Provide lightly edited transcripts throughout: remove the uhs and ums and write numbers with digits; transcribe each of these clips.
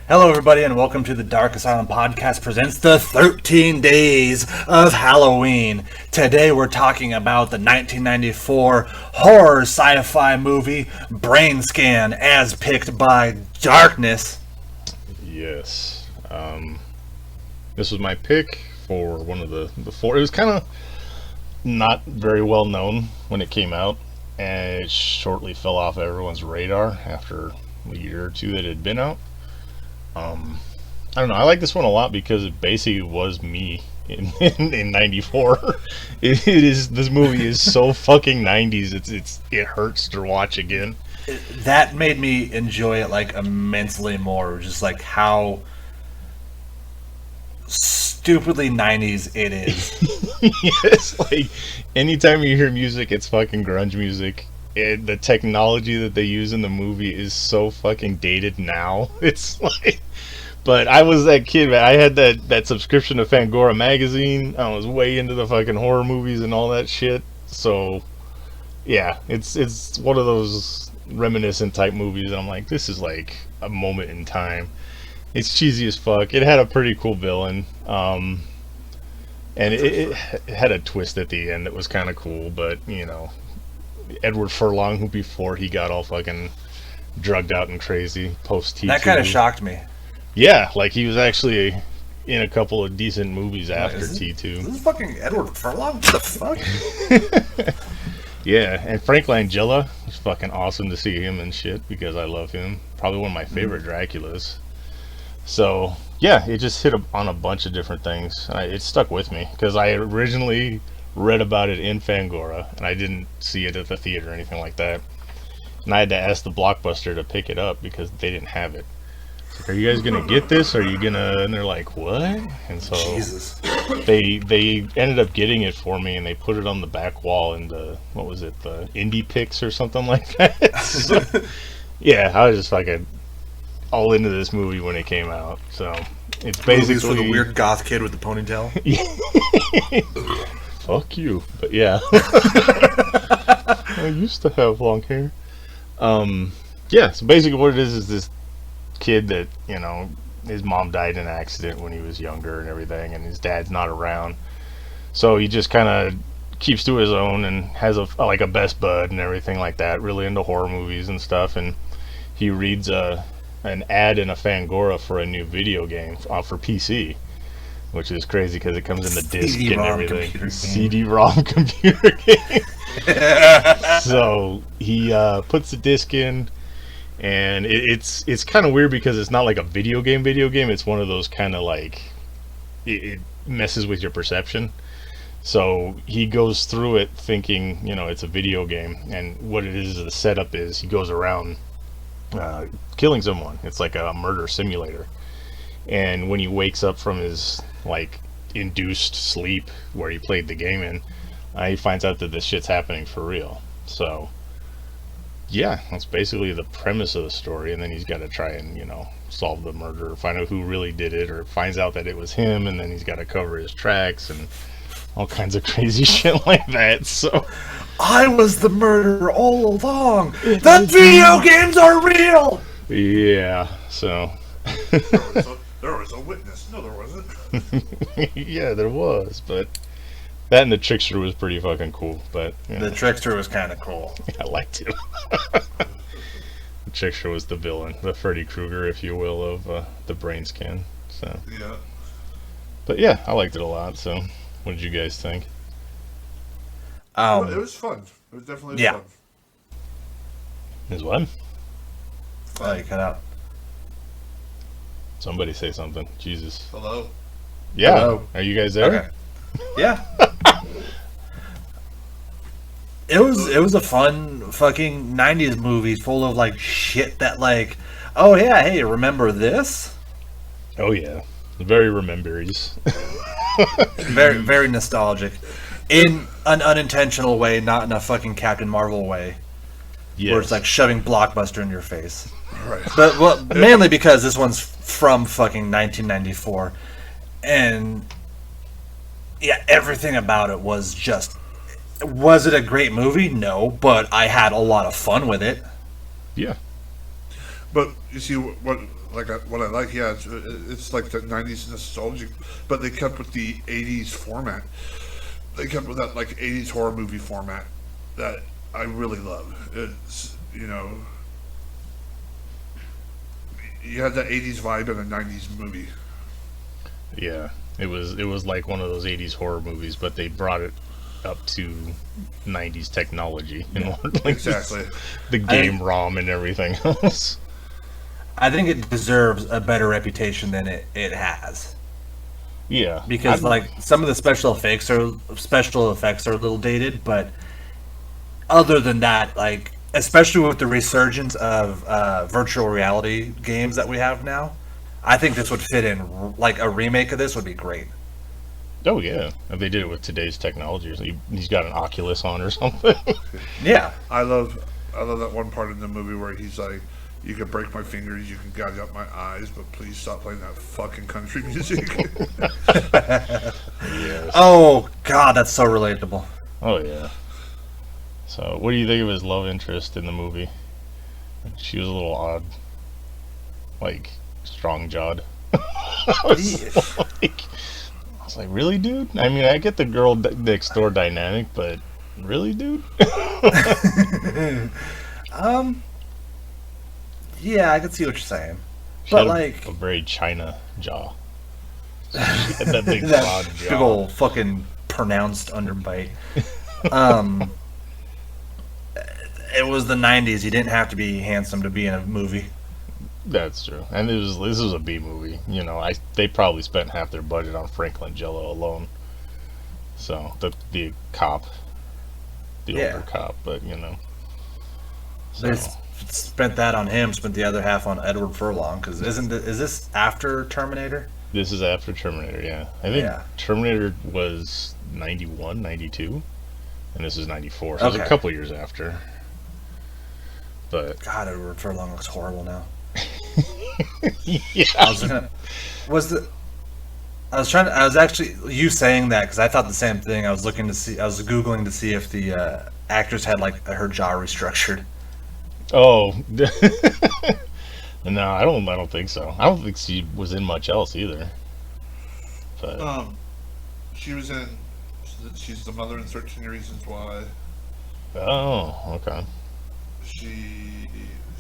Hello, everybody, and welcome to the Dark Asylum podcast presents the 13 Days of Halloween. Today, we're talking about the 1994 horror sci-fi movie Brainscan, as picked by Darkness. Yes. This was my pick for one of the four. It was kind of not very well known when it came out, and it shortly fell off everyone's radar after a year or two that it had been out. I don't know. I like this one a lot because it basically was me in '94. This movie is so fucking '90s. It hurts to watch again. That made me enjoy it like immensely more. Just like how stupidly '90s it is. Yes, like anytime you hear music, it's fucking grunge music. The technology that they use in the movie is so fucking dated now. It's like, but I was that kid, man. I had that subscription to Fangoria magazine. I was way into the fucking horror movies and all that shit. So, yeah, it's one of those reminiscent type movies. And I'm like, this is like a moment in time. It's cheesy as fuck. It had a pretty cool villain. And it had a twist at the end that was kind of cool, but you know. Edward Furlong, who before he got all fucking drugged out and crazy post T2. That kind of shocked me. Yeah, like he was actually in a couple of decent movies after T2. This is fucking Edward Furlong? What the fuck? Yeah, and Frank Langella was fucking awesome to see him and shit because I love him. Probably one of my favorite Draculas. So, yeah, it just hit on a bunch of different things. It stuck with me because I originally read about it in Fangoria, and I didn't see it at the theater or anything like that. And I had to ask the Blockbuster to pick it up because they didn't have it. Like, are you guys gonna get this? Are you gonna? And they're like, what? And so Jesus. they ended up getting it for me, and they put it on the back wall in the what was it, the Indie Pix or something like that. So, yeah, I was just fucking all into this movie when it came out. So it's basically for the weird goth kid with the ponytail. Fuck you. But yeah. I used to have long hair. Yeah, so basically what it is this kid that, you know, his mom died in an accident when he was younger and everything, and his dad's not around. So he just kind of keeps to his own and has a best bud and everything like that, really into horror movies and stuff, and he reads an ad in a Fangoria for a new video game for PC. Which is crazy because it comes in the disc and everything. CD-ROM computer game. So he puts the disc in, and it's kind of weird because it's not like a video game. It's one of those kind of like it messes with your perception. So he goes through it thinking, you know, it's a video game, and what it is, the setup is he goes around killing someone. It's like a murder simulator. And when he wakes up from his like induced sleep where he played the game in, he finds out that this shit's happening for real. So yeah, that's basically the premise of the story, and then he's got to try and, you know, solve the murder, find out who really did it, or finds out that it was him, and then he's got to cover his tracks and all kinds of crazy shit like that. So I was the murderer all along. The video games are real. Yeah, so There was a witness. No, there wasn't. yeah, there was, but that and the Trickster was pretty fucking cool. But you know, the Trickster was kind of cool. I liked it. The Trickster was the villain, the Freddy Krueger, if you will, of the Brainscan. So Yeah. but yeah, I liked it a lot. So what did you guys think? It was fun. It was definitely fun. Is what? Oh, you cut out. Somebody say something. Jesus. Hello. Yeah. Hello. Are you guys there? Okay. Yeah. It was a fun fucking 90s movie full of like shit that like, oh yeah, hey, remember this? Oh yeah. Very rememberies. Very, very nostalgic. In an unintentional way, not in a fucking Captain Marvel way. Yes. Where it's like shoving Blockbuster in your face. Right. But well, mainly because this one's from fucking 1994. And yeah, everything about it was just... Was it a great movie? No, but I had a lot of fun with it. Yeah. But you see what what I like, yeah, it's like the '90s nostalgic, but they kept with the '80s format. They kept with that like '80s horror movie format that I really love. It's you had that '80s vibe in a '90s movie. Yeah, it was like one of those '80s horror movies, but they brought it up to '90s technology like Exactly. the game ROM and everything else. I think it deserves a better reputation than it has. Yeah, Because like some of the special effects are a little dated, but other than that, like especially with the resurgence of virtual reality games that we have now, I think this would fit in. Like a remake of this would be great. Oh yeah, if they did it with today's technology, he's got an Oculus on or something. Yeah, I love that one part in the movie where he's like, "You can break my fingers, you can gouge out my eyes, but please stop playing that fucking country music." Yes. Oh God, that's so relatable. Oh yeah. So, what do you think of his love interest in the movie? She was a little odd, like strong-jawed. I was like, really, dude? I mean, I get the girl next door dynamic, but really, dude? Yeah, I can see what you're saying, She but had like a very China jaw. She had that big that broad big jaw. old fucking pronounced underbite. It was the '90s. You didn't have to be handsome to be in a movie. That's true. And this was a B movie. They probably spent half their budget on Franklin Jello alone. So the cop, the older cop, but So, They spent that on him. Spent the other half on Edward Furlong. Because is this after Terminator? this is after Terminator, yeah. I think Yeah. Terminator was 91, 92, and this is 94. So it's a Okay. couple years after. But God, Edward Furlong looks horrible now. yeah, I was gonna. I was actually you saying that because I thought the same thing. I was googling to see if the actress had like her jaw restructured. oh, no, I don't think so. I don't think she was in much else either. But She was in. She's the mother in 13 Reasons Why. oh, okay.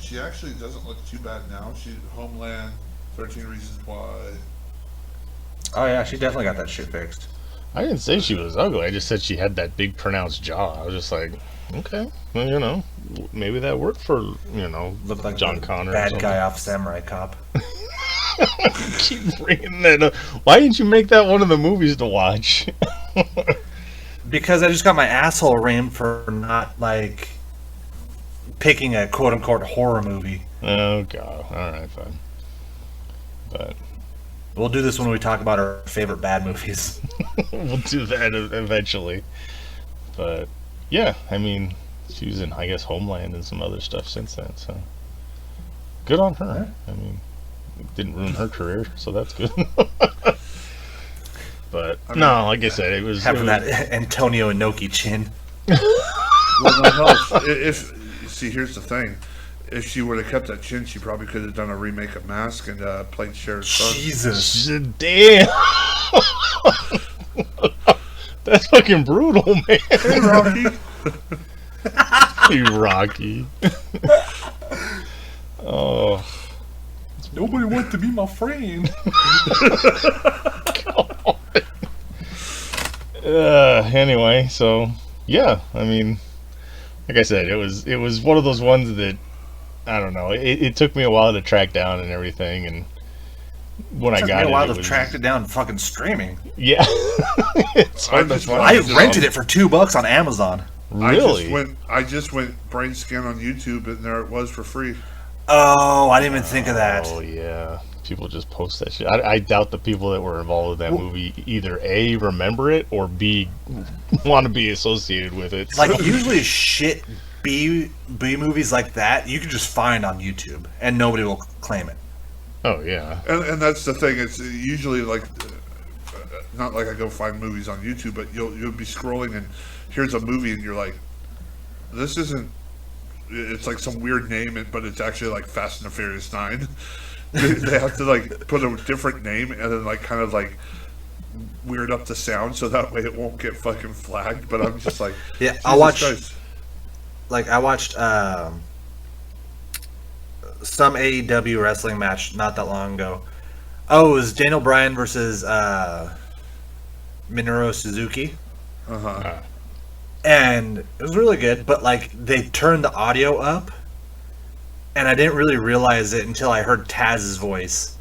She actually doesn't look too bad now. Homeland, 13 Reasons Why. Oh yeah, she definitely got that shit fixed. I didn't say she was ugly. I just said she had that big pronounced jaw. I was just like, okay, well, maybe that worked for Looked like John the Connor. bad guy off Samurai Cop. Keep bringing that up. Why didn't you make that one of the movies to watch? Because I just got my asshole reamed for not like picking a quote unquote horror movie. Oh god. All right, fine. But We'll do this when we talk about our favorite bad movies. we'll do that eventually. But yeah, I mean, she was in, I guess, Homeland and some other stuff since then. So good on her. I mean, it didn't ruin her career, so that's good. But no, like I said, it was Having that Antonio Inoki chin. Well, no, if see, here's the thing. If she would have kept that chin, she probably could have done a remake of Mask and played Cher's son. Jesus. Damn. That's fucking brutal, man. Hey, Rocky. Hey, Rocky. Oh. Nobody wants to be my friend. Anyway, so yeah, I mean, like I said, it was one of those ones that I don't know. It took me a while to track down and everything, and when I got a while it to was, track it down fucking streaming. yeah, it's hard to find. I rented it for $2 on Amazon. Really? I just went Brainscan on YouTube, and there it was for free. Oh, I didn't even think of that. Oh yeah, people just post that shit. I doubt the people that were involved with that movie either A, remember it, or B, want to be associated with it. Like usually shit B movies like that you can just find on YouTube and nobody will claim it. Oh yeah, And that's the thing. It's usually like not like I go find movies on YouTube, but you'll be scrolling and here's a movie and you're like, this isn't it's like some weird name, but it's actually like Fast and the Furious 9. They have to like put a different name and then like kind of like weird up the sound so that way it won't get fucking flagged. But I'm just like, Yeah, I watched some AEW wrestling match not that long ago. Oh, it was Daniel Bryan versus Minoru Suzuki. And it was really good, but like they turned the audio up, and I didn't really realize it until I heard Taz's voice,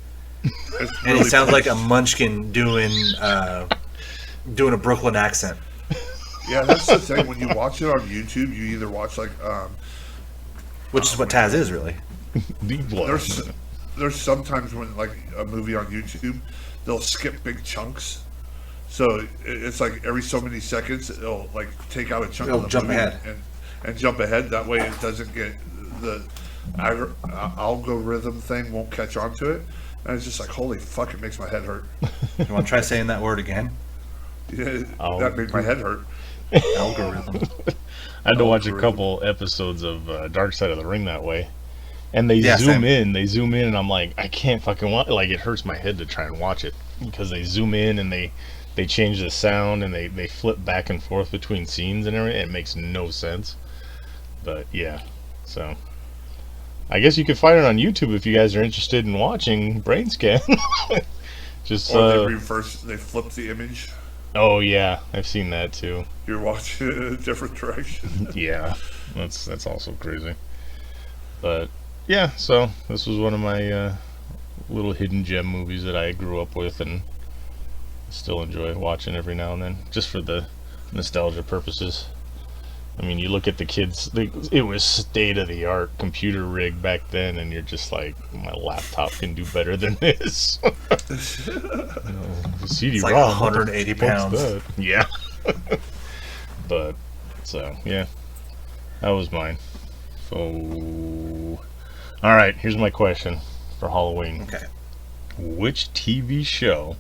and he sounds like a munchkin doing a Brooklyn accent. Yeah, that's the thing. When you watch it on YouTube, you either watch like which is what Taz is really. There's sometimes when like a movie on YouTube, they'll skip big chunks. So it's like every so many seconds, it'll like take out a chunk of the jump movie ahead. and jump ahead. That way, it doesn't get the algorithm thing won't catch on to it. And it's just like, holy fuck, it makes my head hurt. You want to try saying that word again? Yeah, that made my head hurt. Algorithm. I had to watch a couple episodes of Dark Side of the Ring that way. And they zoom in, and I'm like, I can't fucking watch. Like, it hurts my head to try and watch it because they zoom in and they change the sound and they flip back and forth between scenes and everything. It makes no sense. But yeah, so I guess you could find it on YouTube if you guys are interested in watching Brainscan. Just or they flip the image. Oh yeah, I've seen that too. You're watching it in a different direction. Yeah, that's also crazy. But yeah, so this was one of my little hidden gem movies that I grew up with and still enjoy watching every now and then, just for the nostalgia purposes. I mean, you look at the kids, it was state-of-the-art computer rig back then, and you're just like, my laptop can do better than this. CD-ROM, it's like 180 pounds. Yeah. But, so, yeah. That was mine. So, alright, here's my question for Halloween. Okay. Which TV show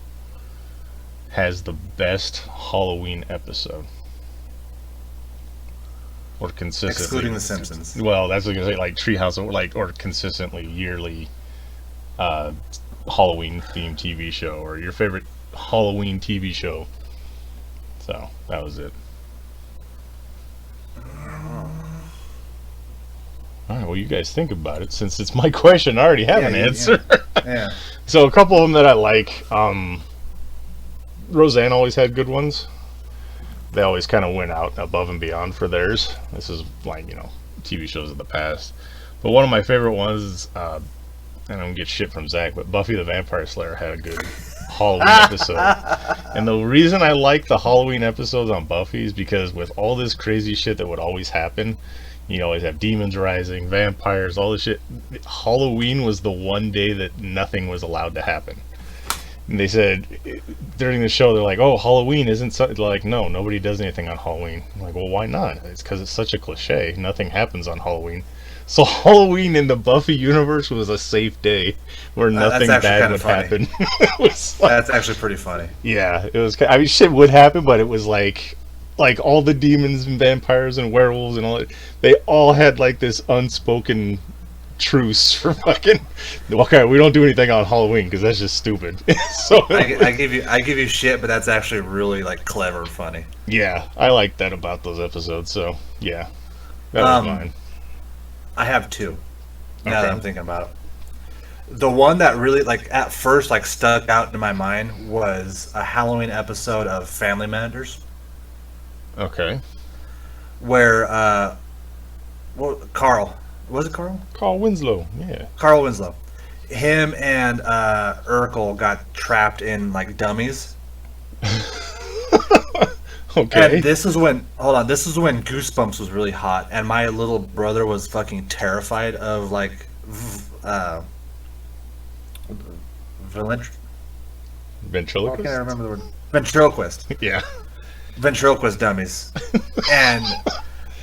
has the best Halloween episode? Or consistently, excluding The Simpsons. Well, that's what I was gonna say, like Treehouse, or consistently yearly Halloween themed TV show, or your favorite Halloween TV show. So that was it. All right, well, you guys think about it. Since it's my question, I already have an answer. Yeah. So a couple of them that I like. Roseanne always had good ones. They always kind of went out above and beyond for theirs. This is like, TV shows of the past. But one of my favorite ones, and I'm going to get shit from Zach, but Buffy the Vampire Slayer had a good Halloween episode. And the reason I like the Halloween episodes on Buffy is because with all this crazy shit that would always happen, you always have demons rising, vampires, all this shit. Halloween was the one day that nothing was allowed to happen. And they said during the show, they're like, "Oh, Halloween isn't so," like, no, nobody does anything on Halloween. I'm like, well, why not? It's because it's such a cliche. Nothing happens on Halloween. So Halloween in the Buffy universe was a safe day where nothing bad would happen. That's actually pretty funny. Yeah, it was. I mean, shit would happen, but it was like all the demons and vampires and werewolves and all that. They all had like this unspoken truce for fucking. Okay, we don't do anything on Halloween because that's just stupid. So I give you shit, but that's actually really like clever and funny. Yeah, I like that about those episodes. So yeah, that was mine. I have two. Now that I'm thinking about it, the one that really like at first like stuck out in my mind was a Halloween episode of Family Matters. Okay. Where Carl. Was it Carl? Carl Winslow, yeah. Carl Winslow. Him and Urkel got trapped in like dummies. Okay. And this is when Goosebumps was really hot, and my little brother was fucking terrified of like ventriloquist. I can't remember the word. Ventriloquist. Yeah. Ventriloquist dummies. And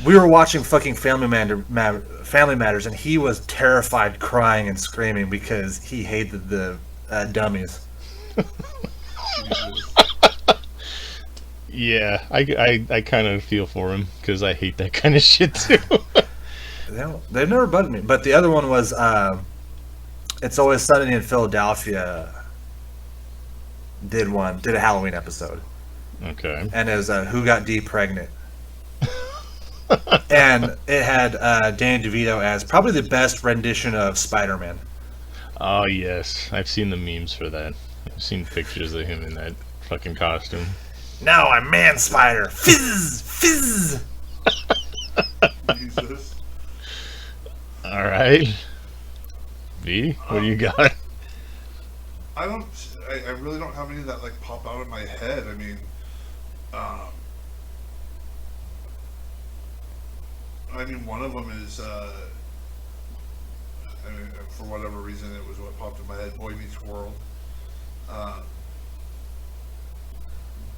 we were watching fucking Family Matters, and he was terrified, crying and screaming because he hated the dummies. Yeah, I kind of feel for him because I hate that kind of shit too. They've never bugged me. But the other one was It's Always Sunny in Philadelphia. Did a Halloween episode. Okay. And it was Who Got Dee Pregnant. And it had Danny DeVito as probably the best rendition of Spider-Man. Oh, yes. I've seen the memes for that. I've seen pictures of him in that fucking costume. Now I'm Man Spider. Fizz! Fizz! Jesus. Alright. V, what do you got? I really don't have any that like pop out of my head. I mean, one of them is, for whatever reason, it was what popped in my head. Boy Meets World.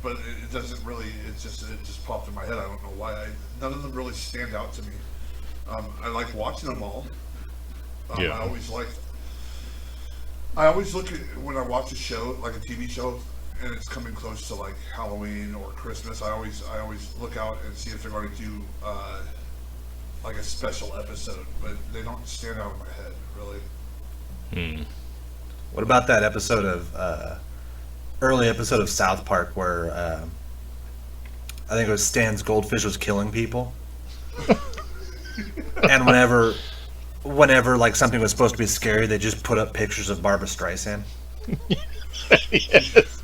But it doesn't really. It just popped in my head. I don't know why. None of them really stand out to me. I like watching them all. Yeah. I always look at when I watch a show, like a TV show, and it's coming close to like Halloween or Christmas. I always look out and see if they're going to do like a special episode, but they don't stand out in my head really. What about that episode of early episode of South Park where I think it was Stan's goldfish was killing people, and whenever like something was supposed to be scary, they just put up pictures of Barbra Streisand. Yes.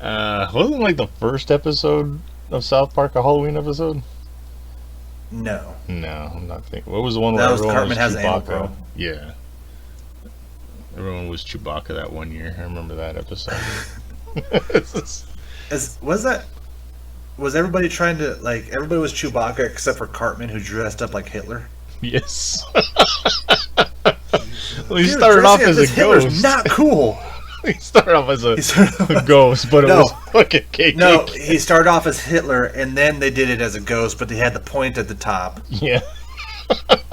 Wasn't like the first episode of South Park a Halloween episode? No, I'm not thinking. What was the one where that was everyone Cartman was has anal Chewbacca? probe. Yeah. Everyone was Chewbacca that one year. I remember that episode. Was everybody trying to like everybody was Chewbacca except for Cartman who dressed up like Hitler? Yes. Well, he started off as a Hitler's ghost. not cool. He started off as a ghost, but it was fucking KKK. No, he started off as Hitler, and then they did it as a ghost, but they had the point at the top. Yeah.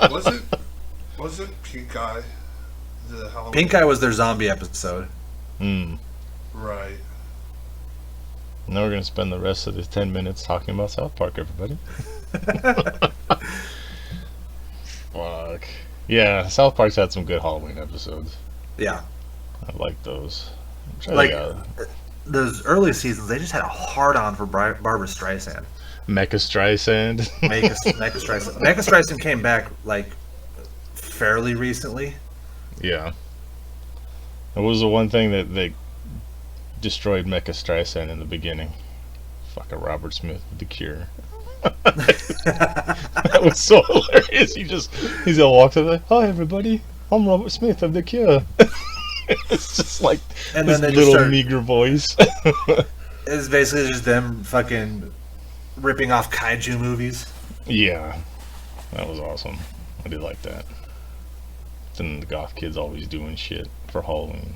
Was it Pink Eye? The Halloween? Pink Eye was their zombie episode. Right. Now we're going to spend the rest of the 10 minutes talking about South Park, everybody. Fuck. Yeah, South Park's had some good Halloween episodes. Yeah. I like those. Like, those early seasons, they just had a hard-on for Barbra Streisand. Mecha Streisand. Mecha Streisand. Mecha Streisand came back, like, fairly recently. Yeah. It was the one thing that they destroyed Mecha Streisand in the beginning. Fucking Robert Smith with The Cure. That was so hilarious. He's gonna walk to the, hi everybody, I'm Robert Smith of The Cure. It's just like and this then they little meager voice. It's basically just them fucking ripping off kaiju movies. Yeah, that was awesome. I did like that. Then the goth kids always doing shit for Halloween,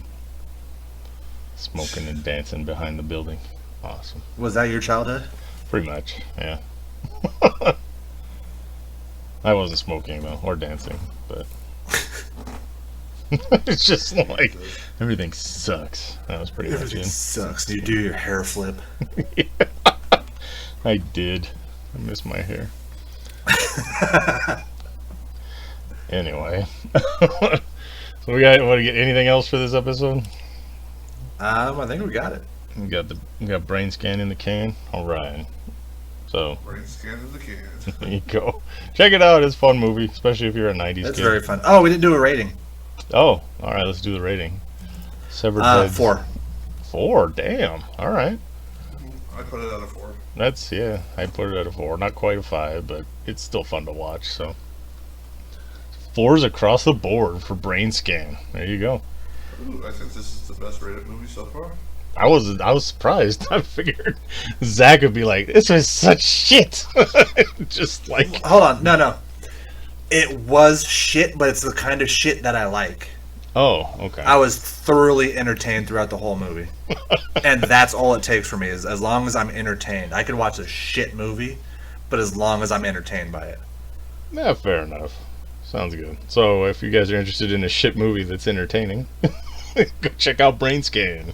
smoking and dancing behind the building. Awesome. Was that your childhood? Pretty much, yeah. I wasn't smoking though, or dancing, but it's just like everything sucks. That was pretty much Everything it. sucks. You do your hair flip. Yeah. I did. I miss my hair. Anyway, so we want to get anything else for this episode? I think we got it. We got Brainscan in the can. All right. So Brainscan in the can. there you go. Check it out. It's a fun movie, especially if you're a '90s It's kid. very fun. Oh, we didn't do a rating. Oh, all right. Let's do the rating. Severed Heads. 4. 4. Damn. All right. I put it at a 4. That's I put it at a 4. Not quite a 5, but it's still fun to watch. So 4s across the board for Brainscan. There you go. Ooh, I think this is the best rated movie so far. I was surprised. I figured Zach would be like, "This was such shit." Just like, Hold on. No. It was shit, but it's the kind of shit that I like. oh, okay. I was thoroughly entertained throughout the whole movie. And that's all it takes for me is as long as I'm entertained. I could watch a shit movie, but as long as I'm entertained by it. Yeah, fair enough. Sounds good. So if you guys are interested in a shit movie that's entertaining, go check out Brainscan.